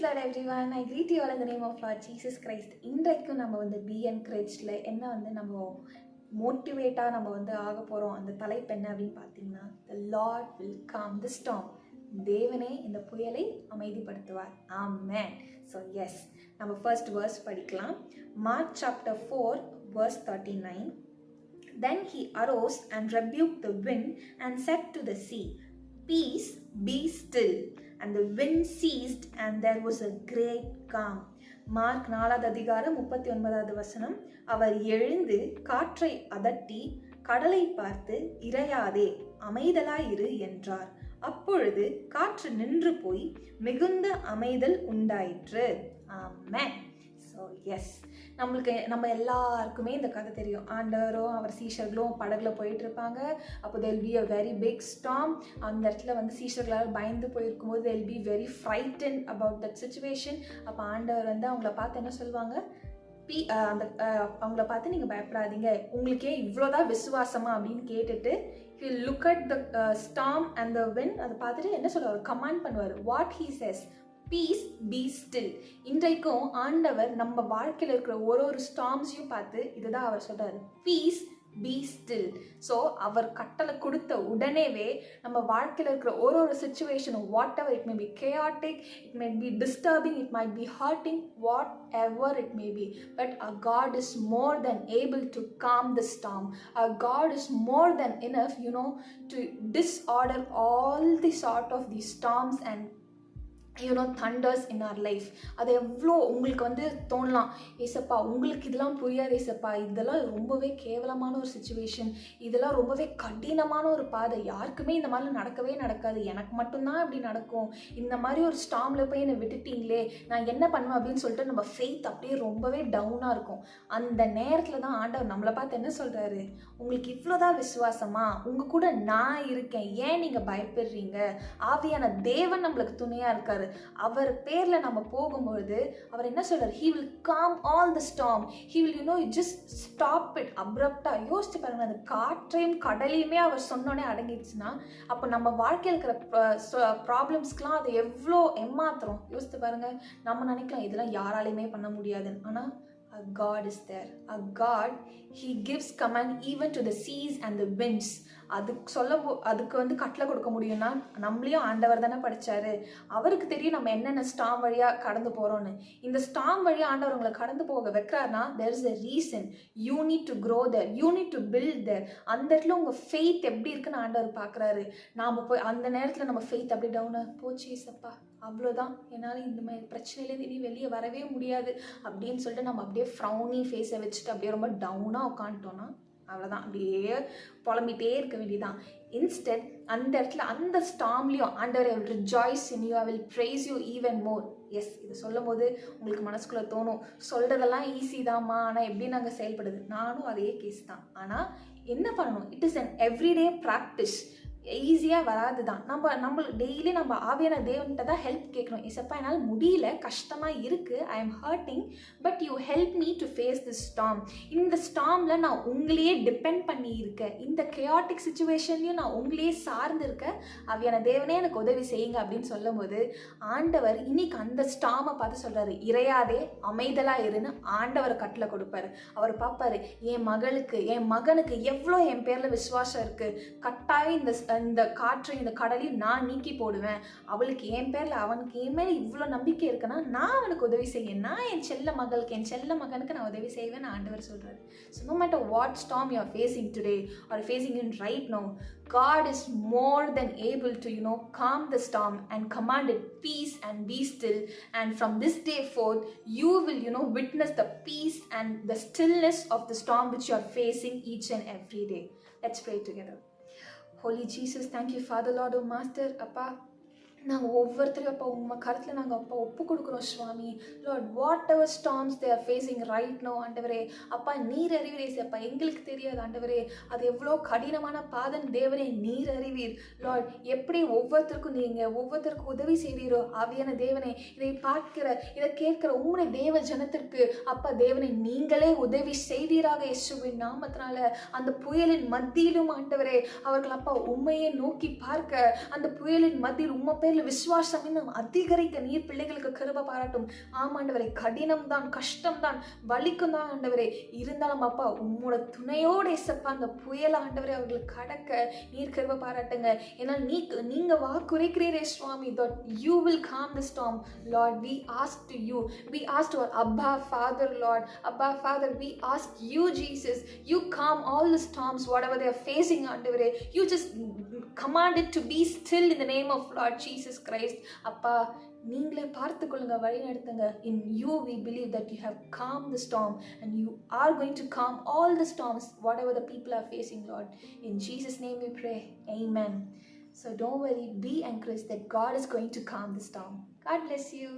Lord everyone. I greet you all in the name of Lord Jesus Christ. இன்றைக்கும் நம்ம Be Encouragedல என்ன நம்ம மோட்டிவேட்டாக நம்ம ஆக போகிறோம். அந்த தலைப்பு என்ன அப்படின்னு பார்த்தீங்கன்னா, The Lord will calm the storm. தேவனே இந்த புயலை அமைதிப்படுத்துவார். Amen. So yes, நம்ம first verse படிக்கலாம். Mark chapter 4 verse 39. Then he arose and rebuked the wind and said to the sea, Peace, be still. And the wind ceased and there was a great calm. Mark 4வது அதிகாரம் 39வது வசனம். அவர் எழுந்து காற்றை அதட்டி கடலை பார்த்து, இறையாதே, அமைதலாயிரு என்றார். அப்பொழுது காற்று நின்று போய் மிகுந்த அமைதல் உண்டாயிற்று. ஆமென். ஸோ எஸ், நம்ம எல்லாருக்குமே இந்த கதை தெரியும். ஆண்டவரும் அவர் சீஷர்களும் படகுல போயிட்டு இருப்பாங்க. அப்போ they'll be a very big storm. அந்த இடத்துல சீஷர்களால் பயந்து போயிருக்கும்போது they'll be very frightened about that situation. அப்போ ஆண்டவர் அவங்கள பார்த்து என்ன சொல்லுவாங்க, அவங்கள பார்த்து நீங்கள் பயப்படாதீங்க, உங்களுக்கே இவ்வளோதான் விசுவாசமா அப்படின்னு கேட்டுட்டு he look at the storm and the wind. அதை பார்த்துட்டு என்ன சொல்லுவார், கமாண்ட் பண்ணுவார். What he says, peace, be still. இன்றைக்கும் ஆண்டவர் நம்ம வாழ்க்கையில் இருக்கிற ஒரு ஸ்டார்ம்ஸையும் பார்த்து இதுதான் அவர் சொல்றாரு, பீஸ், பி ஸ்டில். ஸோ அவர் கட்டளை கொடுத்த உடனேவே நம்ம வாழ்க்கையில் இருக்கிற ஒரு சுச்சுவேஷனும், whatever it may be chaotic, it may be disturbing, it might be hurting, whatever it may be, but our God is more than able to calm the storm. Our God is more than enough, to disorder all the sort of these storms and thunders in our life. அது எவ்வளோ உங்களுக்கு தோணலாம், ஏசப்பா உங்களுக்கு இதெல்லாம் புரியாது ஏசப்பா, இதெல்லாம் ரொம்பவே கேவலமான ஒரு சுச்சுவேஷன், இதெல்லாம் ரொம்பவே கடினமான ஒரு பாதை, யாருக்குமே இந்த மாதிரி நடக்கவே நடக்காது, எனக்கு மட்டும்தான் இப்படி நடக்கும், இந்த மாதிரி ஒரு ஸ்டார்மில் போய் என்னை விட்டுட்டீங்களே, நான் என்ன பண்ணுவேன் அப்படின்னு சொல்லிட்டு நம்ம ஃபெய்த் அப்படியே ரொம்பவே டவுனாக இருக்கும். அந்த நேரத்தில் தான் ஆண்டவர் நம்மளை பார்த்து என்ன சொல்கிறாரு, உங்களுக்கு இவ்வளோதான் விசுவாசமா, உங்கள் கூட நான் இருக்கேன், ஏன் நீங்கள் பயப்படுறீங்க, ஆவியான தேவன் நம்மளுக்கு துணையாக இருக்காரு. அவர் பேர்ல நம்ம போகும்பொழுது அவர் என்ன சொல்றாரு, he will calm all the storm, he will just stop it abruptly. யோசிச்சு பாருங்க, அந்த காற்றையும் கடலையுமே அவர் சொன்னோடனே அடங்கிடுச்சுன்னா அப்போ நம்ம வாழ்க்கையில் இருக்கிற ப்ராப்ளம்ஸ்க்கெலாம் அது எவ்வளோ ஏமாத்திரம். யோசிச்சு பாருங்க, நம்ம நினைக்கலாம் இதெல்லாம் யாராலையுமே பண்ண முடியாதுன்னு, ஆனால் a God is there. A God, he gives command even to the seas and the winds. அதுக்கு கட்டளை கொடுக்க முடியும்னா நம்மளையும் ஆண்டவர் தானே படிச்சாரு, அவருக்கு தெரியும் நம்ம என்னென்ன ஸ்டார்ம் வழியா கடந்து போறோம்னு. இந்த ஸ்டார்ம் வழியா ஆண்டவர் உங்களை கடந்து போக வைக்கிறாருன்னா there is a reason. You need to grow there, you need to build there. அந்த இடத்துல உங்க ஃபெய்த் எப்படி இருக்குன்னு ஆண்டவர் பார்க்குறாரு. நாம போய் அந்த நேரத்துல நம்ம ஃபெய்த் அப்படி டவுனா போச்சு ஏசப்பா, அவ்வளோதான், என்னால் இந்த மாதிரி பிரச்சனையிலேருந்து இனி வெளியே வரவே முடியாது அப்படின்னு சொல்லிட்டு நம்ம அப்படியே ஃப்ரௌனி ஃபேஸை வச்சுட்டு அப்படியே ரொம்ப டவுனாக உட்காந்துட்டோன்னா அவ்வளோதான், அப்படியே புலம்பிகிட்டே இருக்க வேண்டியதான். இன்ஸ்டெட் அந்த இடத்துல அந்த ஸ்டார்ம்லேயும் ஆண்டவர் I will rejoice in you, I will praise you even more. Yes, இது சொல்லும் போது உங்களுக்கு மனசுக்குள்ளே தோணும், சொல்கிறதெல்லாம் ஈஸி தான்மா, ஆனால் எப்படி நாங்கள் செயல்படுது, நானும் அதே கேஸ் தான். ஆனால் என்ன பண்ணணும், it is an everyday practice. ஈஸியாக வராது தான். நம்ம டெய்லி நம்ம ஆவியான தேவன்கிட்ட தான் ஹெல்ப் கேட்கணும். ஏசப்பா என்னால் முடியல, கஷ்டமாக இருக்குது, I am hurting, but you help me to face this storm. இந்த ஸ்டார்மில் நான் உங்களையே டிபெண்ட் பண்ணி இருக்கேன், இந்த கேயாட்டிக் சுச்சுவேஷன்லையும் நான் உங்களையே சார்ந்து இருக்கேன், ஆவியான தேவனே எனக்கு உதவி செய்யுங்க அப்படின்னு சொல்லும் போது ஆண்டவர் இன்னைக்கு அந்த ஸ்டார்மை பார்த்து சொல்கிறாரு, இறையாதே, அமைதலாக இருன்னு ஆண்டவர் கட்டளை கொடுப்பாரு. அவர் பார்ப்பாரு, என் மகனுக்கு எவ்வளோ என் பேரில் விசுவாசம் இருக்குது, கட்டாயம் இந்த காற்றை இந்த கடலையும் நான் நீக்கி போடுவேன், அவளுக்கு என் பேர்ல அவனுக்கு என் மேல இவ்வளோ நம்பிக்கை இருக்குன்னா நான் அவனுக்கு உதவி செய்வேன், நான் என் செல்ல மகனுக்கு நான் உதவி செய்வேன் ஆண்டவர் சொல்றாரு. So no matter what storm you are facing today or facing in right now, God is more than able to calm the storm and command it, peace and be still. And from this day forth you will witness the peace and the stillness of the storm which you are facing each and every day. Let's pray together. Holy Jesus, thank you Father, Lord, oh Master. அப்பா, நாங்கள் ஒவ்வொருத்தரையும் அப்பா உங்கள் கருத்தில் நாங்கள் அப்பா ஒப்பு கொடுக்குறோம் சுவாமி. Lord, whatever storms they are facing right now ஆண்டவரே, அப்பா நீர் அறிவீர் அப்பா, எங்களுக்கு தெரியாது ஆண்டவரே, அது எவ்வளோ கடினமான பாதன் தேவனே நீர் அறிவீர். லார்ட், எப்படி ஒவ்வொருத்தருக்கும் உதவி செய்தீரோ ஆவியான தேவனே, இதை கேட்கிற உங்களுடைய தேவ ஜனத்திற்கு அப்பா தேவனை நீங்களே உதவி செய்வீராக இயேசுவின் நாமத்தினால. அந்த புயலின் மத்தியிலும் ஆண்டவரே அவர்கள் அப்பா உண்மையை நோக்கி பார்க்க, அந்த புயலின் மத்தியில் உண்மை பிள்ளைகள் விசுவாசம் இன்னும் அதிகரிக்க நீர் பிள்ளைகளுக்கு கிருபை பாராட்டும். ஆமாண்டவரே, கடினம் தான், கஷ்டம் தான், வலிக்கும் தான் ஆண்டவரே. இருந்தாலும் அப்பா உம்மோட துணையோடு ஏசப்பா அந்த புயல் ஆண்டவரே அவர்களுக்கு கடக்க நீர் கிருபை பாராட்டுங்க. ஏன்னா நீங்க வாக்குரைக்கிறீரே சுவாமி, that you will calm the storm. Lord, we ask to you, we ask to our Abba Father, Lord, Abba Father, we ask you, Jesus, you calm all the storms whatever they are facing ஆண்டவரே. You just command it to be still in the name of Lord Jesus Christ. அப்பா நீங்களே பார்த்து கொள்ளுங்க, வழி நடத்துங்க. In you we believe that you have calmed the storm and you are going to calm all the storms whatever the people are facing, Lord. In Jesus' name we pray. Amen. So don't worry, be encouraged that God is going to calm the storm. God bless you.